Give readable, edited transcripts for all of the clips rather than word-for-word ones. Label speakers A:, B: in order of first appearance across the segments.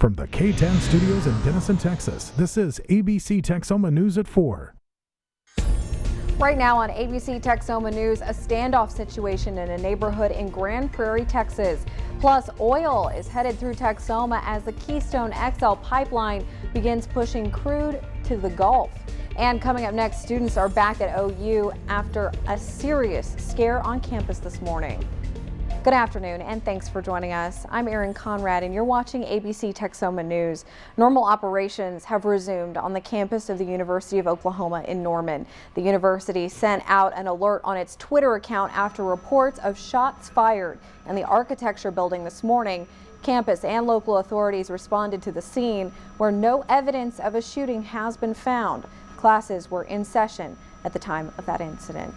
A: From the KTEN studios in Denison, Texas, this is ABC Texoma News at 4.
B: Right now on ABC Texoma News, a standoff situation in a neighborhood in Grand Prairie, Texas. Plus, oil is headed through Texoma as the Keystone XL pipeline begins pushing crude to the Gulf. And coming up next, students are back at OU after a serious scare on campus this morning. Good afternoon and thanks for joining us. I'm Erin Conrad and you're watching ABC Texoma News. Normal operations have resumed on the campus of the University of Oklahoma in Norman. The university sent out an alert on its Twitter account after reports of shots fired in the architecture building this morning. Campus and local authorities responded to the scene where no evidence of a shooting has been found. Classes were in session at the time of that incident.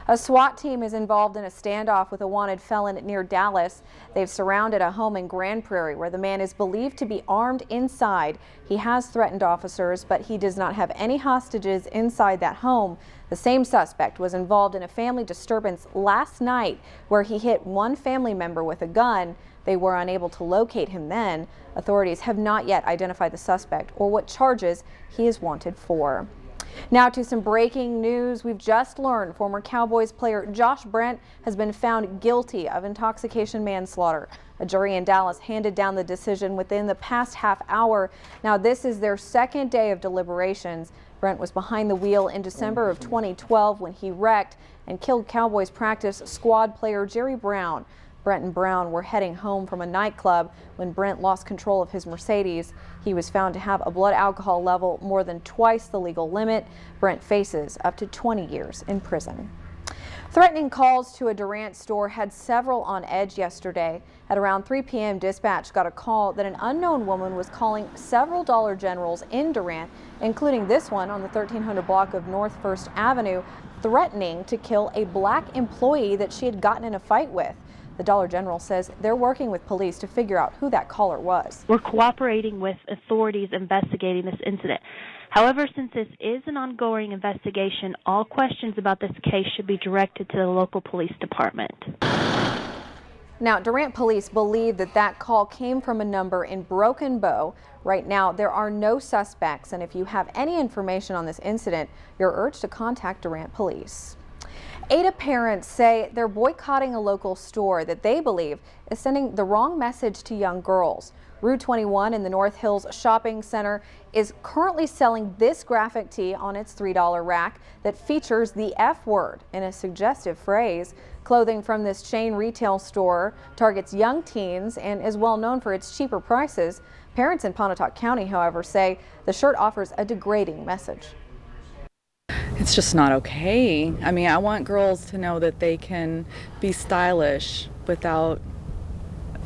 B: A SWAT team is involved in a standoff with a wanted felon near Dallas. They've surrounded a home in Grand Prairie where the man is believed to be armed inside. He has threatened officers, but he does not have any hostages inside that home. The same suspect was involved in a family disturbance last night where he hit one family member with a gun. They were unable to locate him then. Authorities have not yet identified the suspect or what charges he is wanted for. Now to some breaking news. We've just learned former Cowboys player Josh Brent has been found guilty of intoxication manslaughter. A jury in Dallas handed down the decision within the past half hour. Now this is their second day of deliberations. Brent was behind the wheel in December of 2012 when he wrecked and killed Cowboys practice squad player Jerry Brown. Brent and Brown were heading home from a nightclub when Brent lost control of his Mercedes. He was found to have a blood alcohol level more than twice the legal limit. Brent faces up to 20 years in prison. Threatening calls to a Durant store had several on edge yesterday. At around 3 p.m., dispatch got a call that an unknown woman was calling several Dollar Generals in Durant, including this one on the 1300 block of North 1st Avenue, threatening to kill a black employee that she had gotten in a fight with. The Dollar General says they're working with police to figure out who that caller was.
C: We're cooperating with authorities investigating this incident. However, since this is an ongoing investigation, all questions about this case should be directed to the local police department.
B: Now, Durant police believe that call came from a number in Broken Bow. Right now, there are no suspects, and if you have any information on this incident, you're urged to contact Durant police. Ada parents say they're boycotting a local store that they believe is sending the wrong message to young girls. Route 21 in the North Hills Shopping Center is currently selling this graphic tee on its $3 rack that features the F word in a suggestive phrase. Clothing from this chain retail store targets young teens and is well known for its cheaper prices. Parents in Pontotoc County, however, say the shirt offers a degrading message.
D: It's just not okay. I mean, I want girls to know that they can be stylish without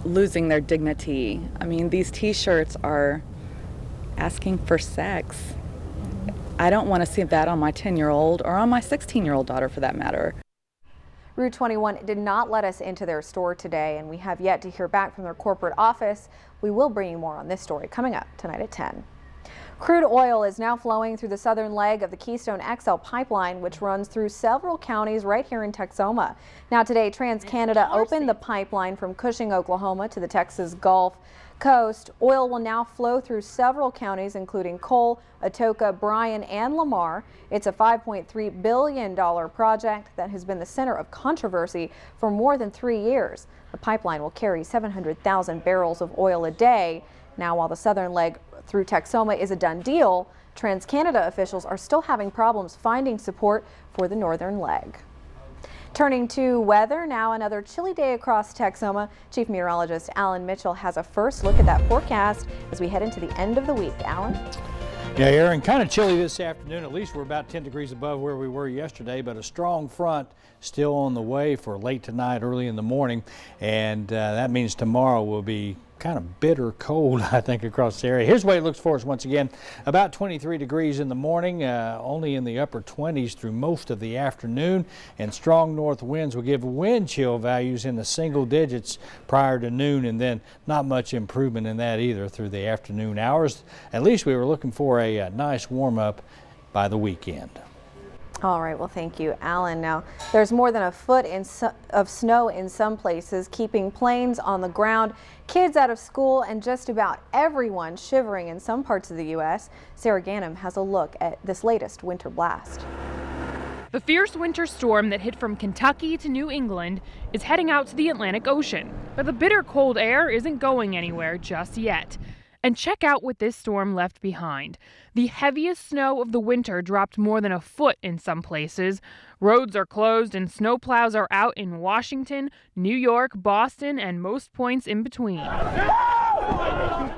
D: losing their dignity. I mean, these t-shirts are asking for sex. I don't want to see that on my 10-year-old or on my 16-year-old daughter for that matter.
B: Route 21 did not let us into their store today, and we have yet to hear back from their corporate office. We will bring you more on this story coming up tonight at 10. Crude oil is now flowing through the southern leg of the Keystone XL pipeline, which runs through several counties right here in Texoma. Now today, TransCanada opened the pipeline from Cushing, Oklahoma to the Texas Gulf Coast. Oil will now flow through several counties, including Cole, Atoka, Bryan, and Lamar. It's a $5.3 billion project that has been the center of controversy for more than 3 years. The pipeline will carry 700,000 barrels of oil a day. Now, while the southern leg through Texoma is a done deal, TransCanada officials are still having problems finding support for the northern leg. Turning to weather, now another chilly day across Texoma. Chief Meteorologist Alan Mitchell has a first look at that forecast as we head into the end of the week. Alan?
E: Yeah, Aaron, kind of chilly this afternoon. At least we're about 10 degrees above where we were yesterday, but a strong front still on the way for late tonight, early in the morning, and that means tomorrow will be kind of bitter cold, I think, across the area. Here's what it looks for us once again. About 23 degrees in the morning, only in the upper 20s through most of the afternoon, and strong north winds will give wind chill values in the single digits prior to noon, and then not much improvement in that either through the afternoon hours. At least we were looking for a nice warm up by the weekend.
B: All right, well, thank you, Alan. Now, there's more than a foot of snow in some places, keeping planes on the ground, kids out of school, and just about everyone shivering in some parts of the U.S. Sarah Ganem has a look at this latest winter blast.
F: The fierce winter storm that hit from Kentucky to New England is heading out to the Atlantic Ocean, but the bitter cold air isn't going anywhere just yet. And check out what this storm left behind. The heaviest snow of the winter dropped more than a foot in some places. Roads are closed and snowplows are out in Washington, New York, Boston, and most points in between.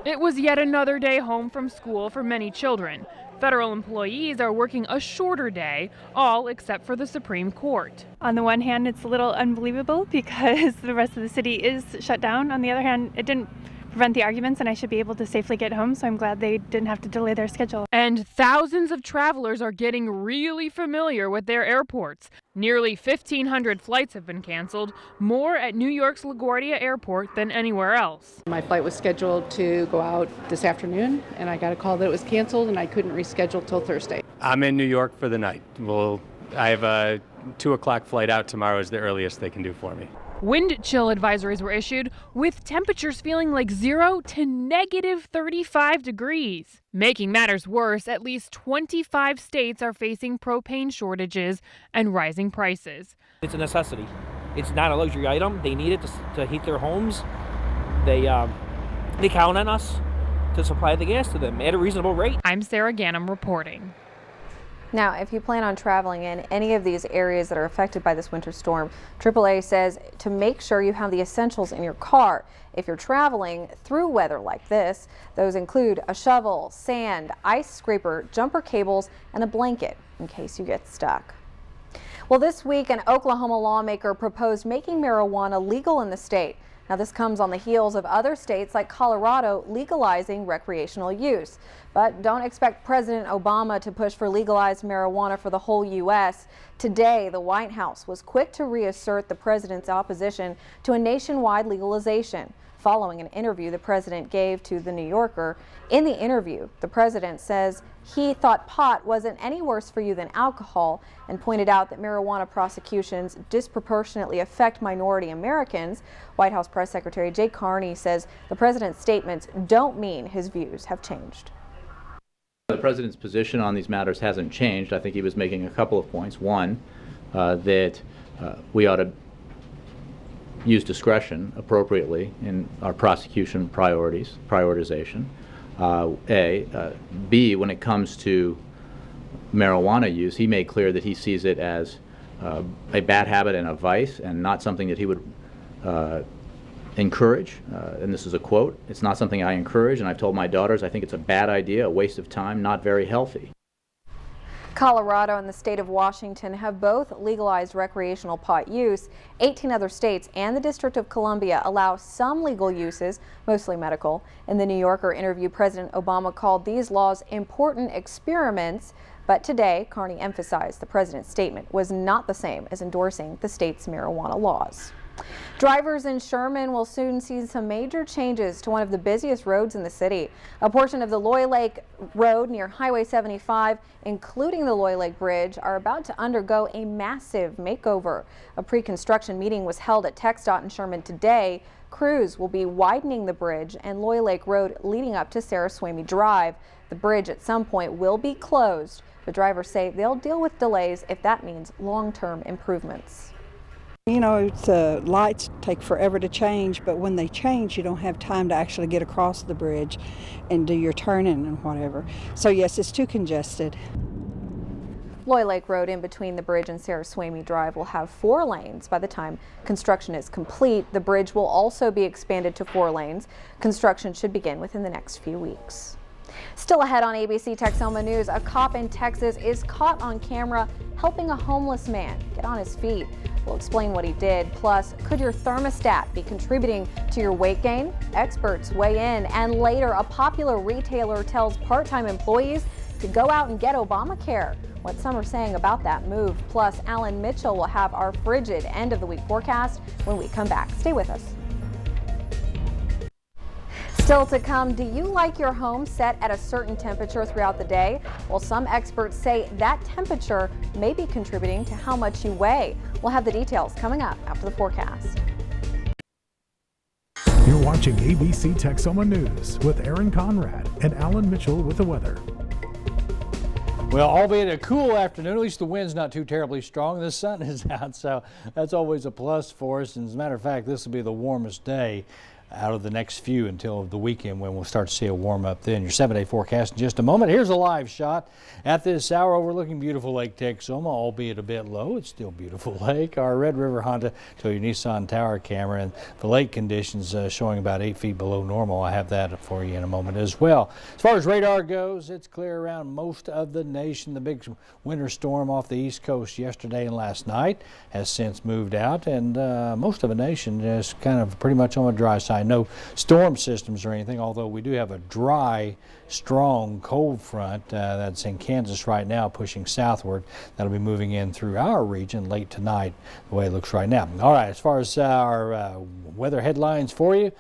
F: It was yet another day home from school for many children. Federal employees are working a shorter day, all except for the Supreme Court.
G: On the one hand, it's a little unbelievable because the rest of the city is shut down. On the other hand, it didn't prevent the arguments and I should be able to safely get home, so I'm glad they didn't have to delay their schedule.
F: And thousands of travelers are getting really familiar with their airports. Nearly 1,500 flights have been canceled, more at New York's LaGuardia Airport than anywhere else.
H: My flight was scheduled to go out this afternoon, and I got a call that it was canceled, and I couldn't reschedule till Thursday.
I: I'm in New York for the night. I have a 2 o'clock flight out tomorrow is the earliest they can do for me.
F: Wind chill advisories were issued, with temperatures feeling like 0 to negative 35 degrees. Making matters worse, at least 25 states are facing propane shortages and rising prices.
J: It's a necessity. It's not a luxury item. They need it to heat their homes. They count on us to supply the gas to them at a reasonable rate.
F: I'm Sarah Ganem reporting.
B: Now, if you plan on traveling in any of these areas that are affected by this winter storm, AAA says to make sure you have the essentials in your car. If you're traveling through weather like this, those include a shovel, sand, ice scraper, jumper cables, and a blanket in case you get stuck. Well, this week, an Oklahoma lawmaker proposed making marijuana legal in the state. Now, this comes on the heels of other states like Colorado legalizing recreational use. But don't expect President Obama to push for legalized marijuana for the whole U.S. Today, the White House was quick to reassert the president's opposition to a nationwide legalization, following an interview the president gave to The New Yorker. In the interview, the president says he thought pot wasn't any worse for you than alcohol and pointed out that marijuana prosecutions disproportionately affect minority Americans. White House Press Secretary Jay Carney says the president's statements don't mean his views have changed.
K: The president's position on these matters hasn't changed. I think he was making a couple of points. One, that we ought to use discretion appropriately in our prosecution prioritization. B, when it comes to marijuana use, he made clear that he sees it as a bad habit and a vice and not something that he would encourage. And this is a quote, "It's not something I encourage, and I've told my daughters I think it's a bad idea, a waste of time, not very healthy."
B: Colorado and the state of Washington have both legalized recreational pot use. 18 other states and the District of Columbia allow some legal uses, mostly medical. In the New Yorker interview, President Obama called these laws important experiments. But today, Carney emphasized the president's statement was not the same as endorsing the state's marijuana laws. Drivers in Sherman will soon see some major changes to one of the busiest roads in the city. A portion of the Loy Lake Road near Highway 75, including the Loy Lake Bridge, are about to undergo a massive makeover. A pre-construction meeting was held at TxDOT in Sherman today. Crews will be widening the bridge and Loy Lake Road leading up to Saraswamy Drive. The bridge at some point will be closed, but drivers say they'll deal with delays if that means long-term improvements.
L: You know, the lights take forever to change, but when they change, you don't have time to actually get across the bridge and do your turning and whatever. So yes, it's too congested.
B: Loy Lake Road in between the bridge and Saraswamy Drive will have 4 lanes by the time construction is complete. The bridge will also be expanded to 4 lanes. Construction should begin within the next few weeks. Still ahead on ABC Texoma News, a cop in Texas is caught on camera helping a homeless man get on his feet. We'll explain what he did. Plus, could your thermostat be contributing to your weight gain? Experts weigh in. And later, a popular retailer tells part-time employees to go out and get Obamacare. What some are saying about that move. Plus, Alan Mitchell will have our frigid end of the week forecast when we come back. Stay with us. Still Still to come, do you like your home set at a certain temperature throughout the day? Well, some experts say that temperature may be contributing to how much you weigh. We'll have the details coming up after the forecast.
A: You're watching ABC Texoma News with Aaron Conrad and Alan Mitchell with the weather.
E: Well, albeit a cool afternoon, at least the wind's not too terribly strong. The sun is out, so that's always a plus for us. And as a matter of fact, this will be the warmest day out of the next few until the weekend, when we'll start to see a warm up then. Your 7-day forecast in just a moment. Here's a live shot at this hour overlooking beautiful Lake Texoma, albeit a bit low. It's still beautiful lake. Our Red River Honda to your Nissan Tower camera, and the lake conditions showing about 8 feet below normal. I have that for you in a moment as well. As far as radar goes, it's clear around most of the nation. The big winter storm off the East Coast yesterday and last night has since moved out, and most of the nation is kind of pretty much on the dry side. No storm systems or anything, although we do have a dry, strong cold front that's in Kansas right now pushing southward. That'll be moving in through our region late tonight, the way it looks right now. All right, as far as our weather headlines for you.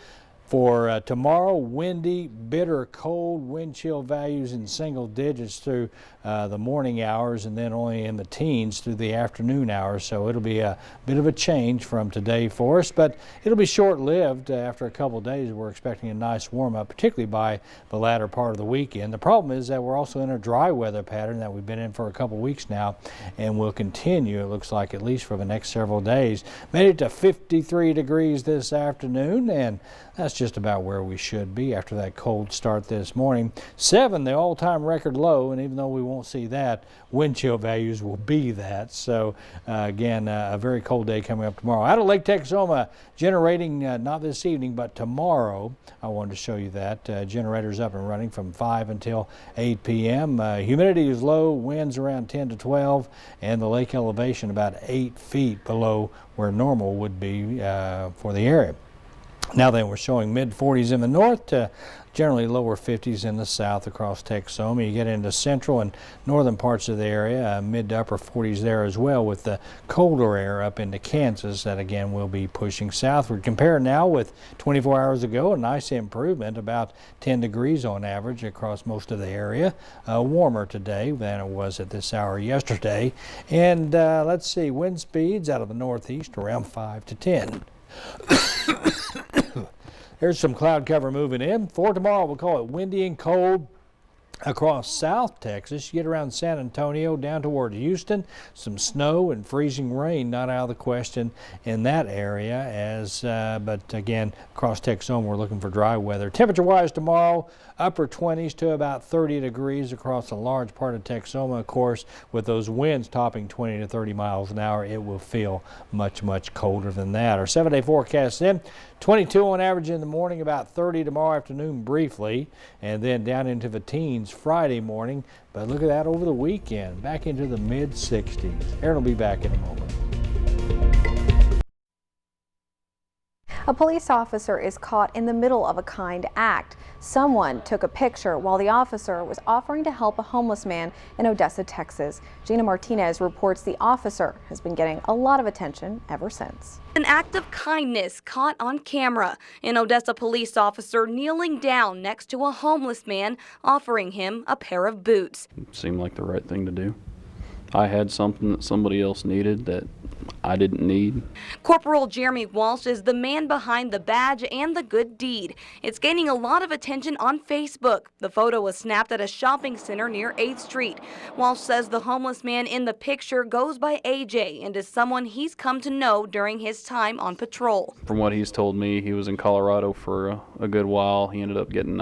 E: For tomorrow, windy, bitter cold, wind chill values in single digits through the morning hours, and then only in the teens through the afternoon hours. So it'll be a bit of a change from today for us, but it'll be short-lived. After a couple of days, we're expecting a nice warm-up, particularly by the latter part of the weekend. The problem is that we're also in a dry weather pattern that we've been in for a couple of weeks now, and will continue, it looks like, at least for the next several days. Made it to 53 degrees this afternoon, and that's just about where we should be after that cold start this morning. 7, the all-time record low, and even though we won't see that, wind chill values will be that. So again, a very cold day coming up tomorrow. Out of Lake Texoma, generating not this evening, but tomorrow. I wanted to show you that. Generators up and running from 5 until 8 p.m. Humidity is low, winds around 10 to 12, and the lake elevation about 8 feet below where normal would be for the area. Now then, we're showing mid-40s in the north to generally lower 50s in the south across Texoma. You get into central and northern parts of the area, mid to upper 40s there as well, with the colder air up into Kansas that again will be pushing southward. Compare now with 24 hours ago, a nice improvement, about 10 degrees on average across most of the area. Warmer today than it was at this hour yesterday. And let's see, wind speeds out of the northeast around 5 to 10. There's some cloud cover moving in. For tomorrow, we'll call it windy and cold across South Texas. You get around San Antonio down toward Houston. Some snow and freezing rain not out of the question in that area. But again, across Texoma, we're looking for dry weather. Temperature-wise tomorrow, upper 20s to about 30 degrees across a large part of Texoma. Of course, with those winds topping 20 to 30 miles an hour, it will feel much, much colder than that. Our 7-day forecast then, 22 on average in the morning, about 30 tomorrow afternoon briefly, and then down into the teens Friday morning. But look at that over the weekend, back into the mid-60s. Aaron will be back in a moment.
B: A police officer is caught in the middle of a kind act. Someone took a picture while the officer was offering to help a homeless man in Odessa, Texas. Gina Martinez reports the officer has been getting a lot of attention ever since.
M: An act of kindness caught on camera. An Odessa police officer kneeling down next to a homeless man, offering him a pair of boots.
N: It seemed like the right thing to do. I had something that somebody else needed that I didn't need.
M: Corporal Jeremy Walsh is the man behind the badge and the good deed. It's gaining a lot of attention on Facebook. The photo was snapped at a shopping center near 8th Street. Walsh says the homeless man in the picture goes by AJ and is someone he's come to know during his time on patrol.
N: From what he's told me, he was in Colorado for a good while. He ended up getting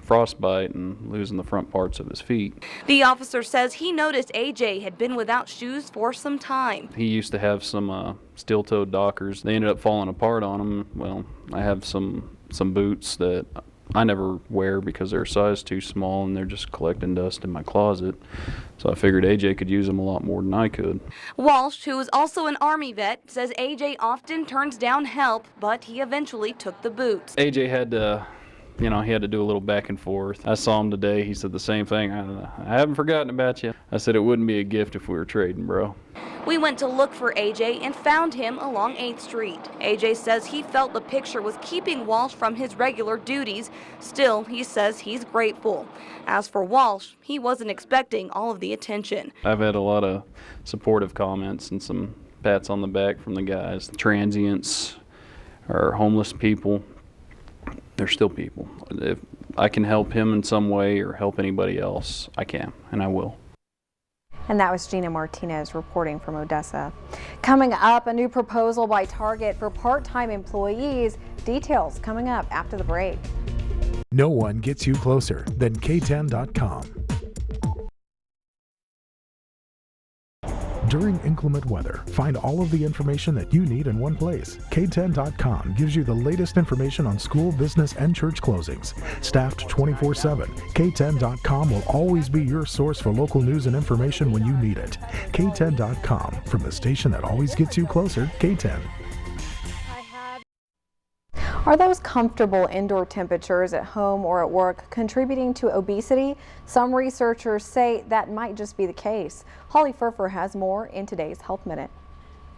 N: frostbite and losing the front parts of his feet.
M: The officer says he noticed AJ had been without shoes for some time.
N: He used to have some steel-toed Dockers. They ended up falling apart on him. Well, I have some boots that I never wear because they're a size too small and they're just collecting dust in my closet. So I figured AJ could use them a lot more than I could.
M: Walsh, who is also an Army vet, says AJ often turns down help, but he eventually took the boots.
N: AJ had to he had to do a little back and forth. I saw him today. He said the same thing. I haven't forgotten about you. I said it wouldn't be a gift if we were trading, bro.
M: We went to look for AJ and found him along 8th Street. AJ says he felt the picture was keeping Walsh from his regular duties. Still, he says he's grateful. As for Walsh, he wasn't expecting all of the attention.
N: I've had a lot of supportive comments and some pats on the back from the guys. Transients or homeless people, they're still people. If I can help him in some way or help anybody else, I can, and I will.
B: And that was Gina Martinez reporting from Odessa. Coming up, a new proposal by Target for part-time employees. Details coming up after the break.
A: No one gets you closer than KTEN.com. During inclement weather, find all of the information that you need in one place. KTEN.com gives you the latest information on school, business, and church closings. Staffed 24/7, KTEN.com will always be your source for local news and information when you need it. KTEN.com, from the station that always gets you closer, KTEN.
B: Are those comfortable indoor temperatures at home or at work contributing to obesity? Some researchers say that might just be the case. Holly Furfer has more in today's Health Minute.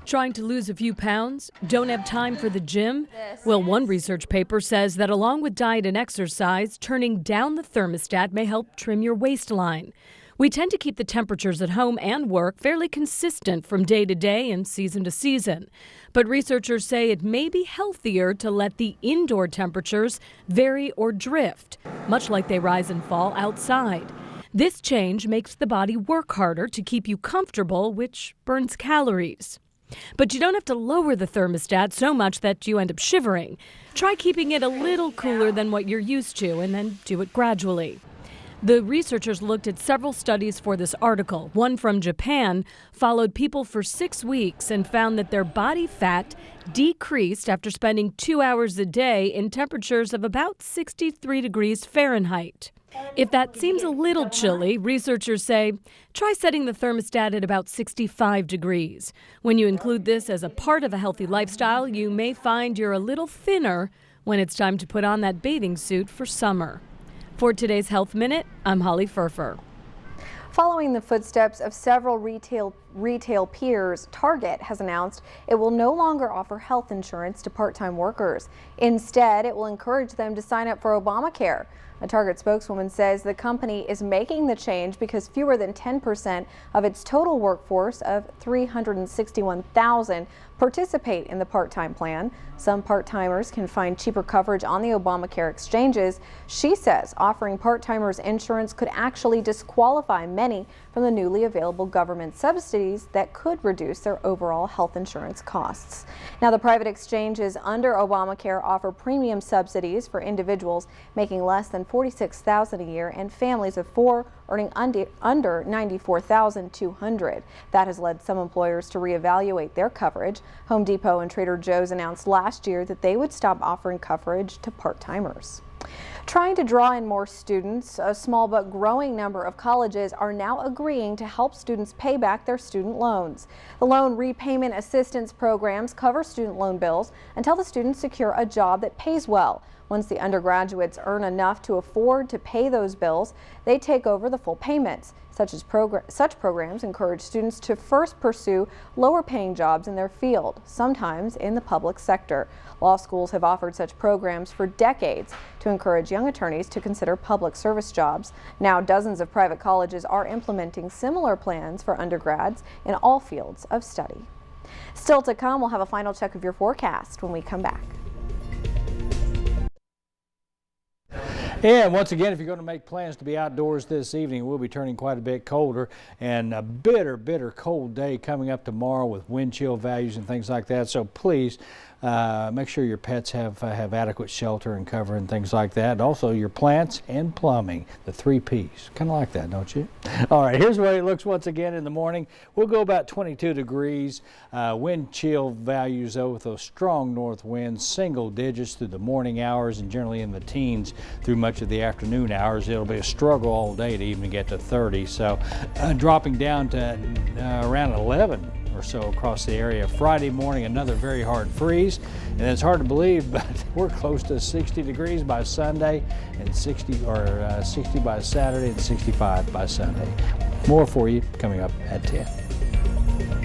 O: Trying to lose a few pounds? Don't have time for the gym? Well, one research paper says that along with diet and exercise, turning down the thermostat may help trim your waistline. We tend to keep the temperatures at home and work fairly consistent from day to day and season to season. But researchers say it may be healthier to let the indoor temperatures vary or drift, much like they rise and fall outside. This change makes the body work harder to keep you comfortable, which burns calories. But you don't have to lower the thermostat so much that you end up shivering. Try keeping it a little cooler than what you're used to and then do it gradually. The researchers looked at several studies for this article. One from Japan followed people for 6 weeks and found that their body fat decreased after spending 2 hours a day in temperatures of about 63 degrees Fahrenheit. If that seems a little chilly, researchers say, try setting the thermostat at about 65 degrees. When you include this as a part of a healthy lifestyle, you may find you're a little thinner when it's time to put on that bathing suit for summer. For today's Health Minute, I'm Holly Furfer.
B: Following the footsteps of several retail peers, Target has announced it will no longer offer health insurance to part-time workers. Instead, it will encourage them to sign up for Obamacare. A Target spokeswoman says the company is making the change because fewer than 10% of its total workforce of 361,000 participate in the part-time plan. Some part-timers can find cheaper coverage on the Obamacare exchanges. She says offering part-timers insurance could actually disqualify many from the newly available government subsidies that could reduce their overall health insurance costs. Now, the private exchanges under Obamacare offer premium subsidies for individuals making less than $46,000 a year and families of 4 earning under $94,200. That has led some employers to reevaluate their coverage. Home Depot and Trader Joe's announced last year that they would stop offering coverage to part-timers. Trying to draw in more students, a small but growing number of colleges are now agreeing to help students pay back their student loans. The loan repayment assistance programs cover student loan bills until the students secure a job that pays well. Once the undergraduates earn enough to afford to pay those bills, they take over the full payments. Such programs encourage students to first pursue lower-paying jobs in their field, sometimes in the public sector. Law schools have offered such programs for decades to encourage young attorneys to consider public service jobs. Now, dozens of private colleges are implementing similar plans for undergrads in all fields of study. Still to come, we'll have a final check of your forecast when we come back.
E: And once again, if you're going to make plans to be outdoors this evening, it will be turning quite a bit colder, and a bitter cold day coming up tomorrow with wind chill values and things like that. So please make sure your pets have adequate shelter and cover and things like that. And also your plants and plumbing, the 3 Ps. Kind of like that, don't you? All right, here's what it looks once again in the morning. We'll go about 22 degrees. Wind chill values, though, with those strong north winds, single digits through the morning hours and generally in the teens through much of the afternoon hours. It'll be a struggle all day to even get to 30. So dropping down to around 11 or so across the area. Friday morning, another very hard freeze, and it's hard to believe, but we're close to 60 degrees by Sunday, and 60 by Saturday, and 65 by Sunday. More for you coming up at 10.